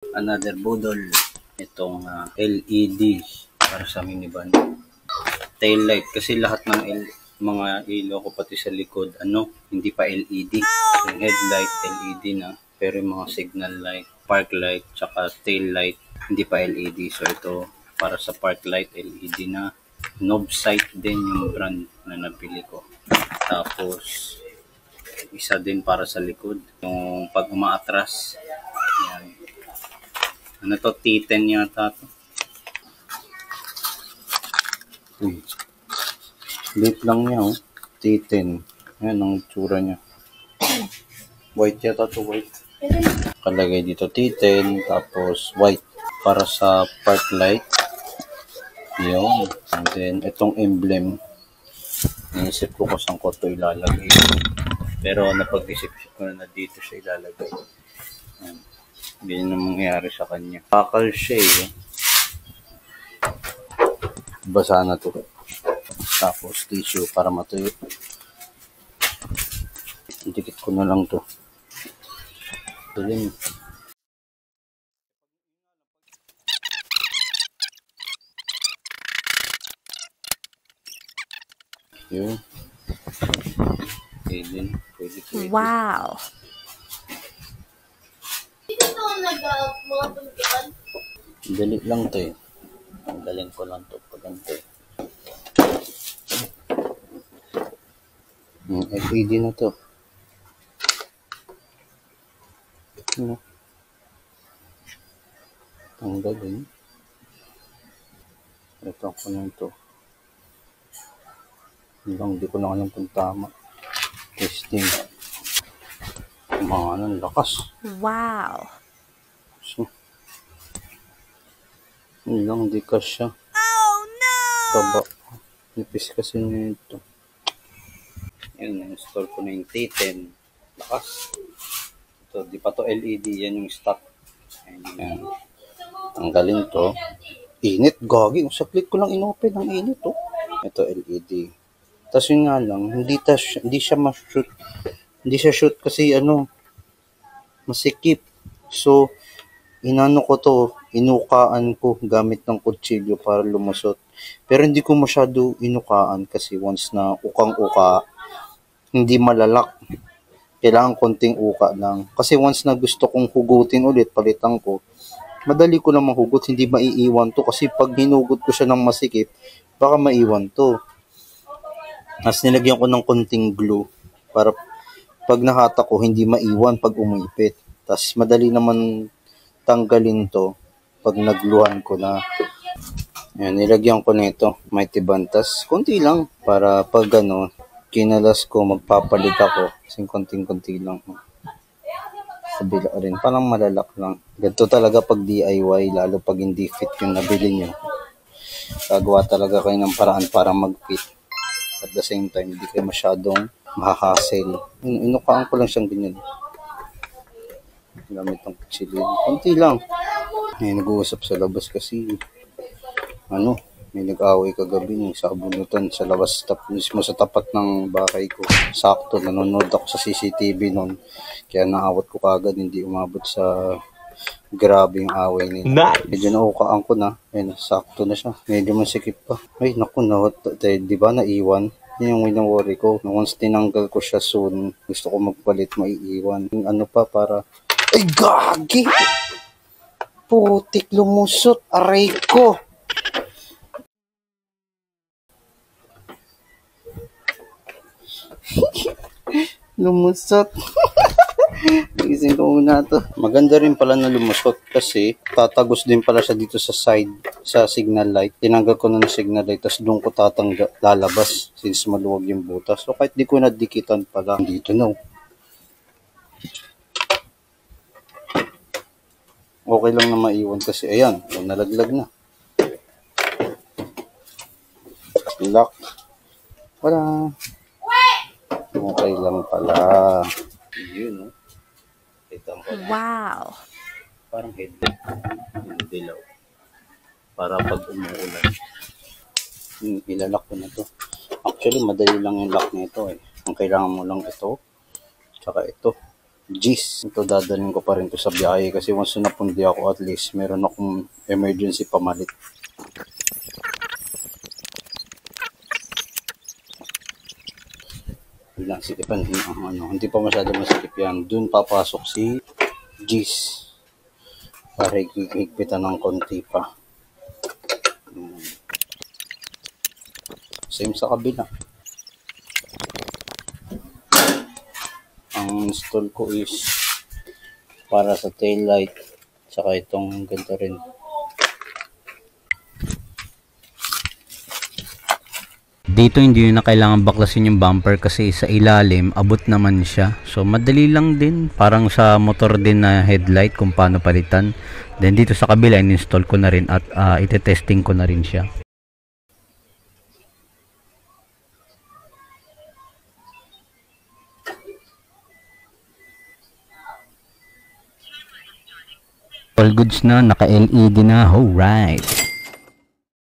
Another budol. Itong LED para sa minivan. Tail light kasi lahat ng mga ilaw ko pati sa likod hindi pa LED. Yung headlight LED na, pero yung mga signal light, park light, tsaka tail light hindi pa LED. So ito para sa park light LED na. Novsight din yung brand na napili ko. Tapos isa din para sa likod, yung pag umaatras. Yan. Ano to, T10 yata to. Late lang niya, oh. T10. Ayan ang itsura niya. White yata to, white. Kalagay dito T10, tapos white. Para sa park light. Yun. And then, itong emblem. Inisip ko kung saan ko ito ilalagay. Pero napag-isip ko na dito siya ilalagay. Ayan. Hindi na mangyayari sa kanya. Bakal siya eh. Basa na to. Tapos tissue para matuyo. Dikit ko na lang to. Tuloy. Yun. Okay din. Pwede. Wow! Dali lang to eh. Galing ko lang to. Pagante. LED na to. Ang galing. Ito ako na ito. Hindi ko na alam kung tama. Testing. Mga lakas. Wow! So, hindi ka siya. Oh no! Taba. Nipis kasi nito. Yun, install ko na yung T10. Lakas. Ito, di pa to LED. Yan yung stock. Ayan. Tanggalin to. Init, gagi. Sa click ko lang inopen ang init, oh. Ito, LED. Tapos yun nga lang, hindi siya ma-shoot. Hindi siya shoot kasi masikip. So, inano ko to, inukaan ko gamit ng kutsilyo para lumusot. Pero hindi ko masyado inukaan kasi once na ukang-uka, hindi malalak. Kailangan konting uka lang. Kasi once na gusto kong hugutin ulit, palitan ko, madali ko lang mahugot, hindi maiiwan to. Kasi pag hinugot ko siya ng masikip, baka maiwan to. Tapos nilagyan ko ng konting glue para pag nahata ko, hindi maiwan pag umipit. Tapos madali naman tanggalin to pag nagluhan ko na. Ayan, nilagyan ko nito, Mighty Band. Tapos konti lang para pag kinalas ko, magpapalit ako. Kasi konting-konti lang. Kabila rin. Parang malalak lang. Ganito talaga pag DIY, lalo pag hindi fit yung nabili nyo. Gagawa talaga kayo ng paraan para mag-fit. At the same time, hindi kayo masyadong mahahassle. Inukaan ko lang siyang ganyan. Gamit ng kutsilyo. Konti lang. Ay, nag-uusap sa labas kasi may nag-away kagabi ng sabunutan sa labas mismo sa tapat ng bahay ko. Sakto, nanonood ako sa CCTV noon. Kaya naawat ko kagad, hindi umabot sa grabe yung away nila. Nice. Medyo naukaan ko na. Ayun, sakto na siya. Medyo masikip pa. Ay, naku, di ba naiwan? Yun yung wino-worry ko. Once tinanggal ko siya soon, gusto ko magpalit, maiiwan. Yung para... Ay, gagi! Putik, lumusot. Aray ko! Lumusot. Gising ko muna to. Maganda rin pala na lumusot kasi tatagos din pala siya dito sa side, sa signal light. Tinanggal ko na ng signal light, tapos doon ko lalabas since maluwag yung butas. So kahit di ko nadikitan pala, dito no. Okay lang na maiwan kasi ayan, nalaglag na. Lock. Wala. Okay lang pala. Yun, no? Wow! Parang headlight. Yung dilaw. Para pag umuulan. Ilalak ko na to. Actually, madali lang yung lock nito eh. Ang kailangan mo lang ito. Tsaka ito. Jeez, ito dadalhin ko pa rin to sa biyahe kasi once na napundi ako, at least meron akong emergency pamalit. Bilang sikipan, hindi pa masyado masikip yan. Doon papasok si Jeez para higpitan ng konti pa. Same sa kabila. Ang install ko is para sa tail light, saka itong ganito rin. Dito hindi na kailangan baklasin yung bumper kasi sa ilalim abot naman siya. So madali lang din, parang sa motor din na headlight kung paano palitan. Then dito sa kabila in-install ko na rin at ite-testing ko na rin siya. All goods na, naka-LED na, alright.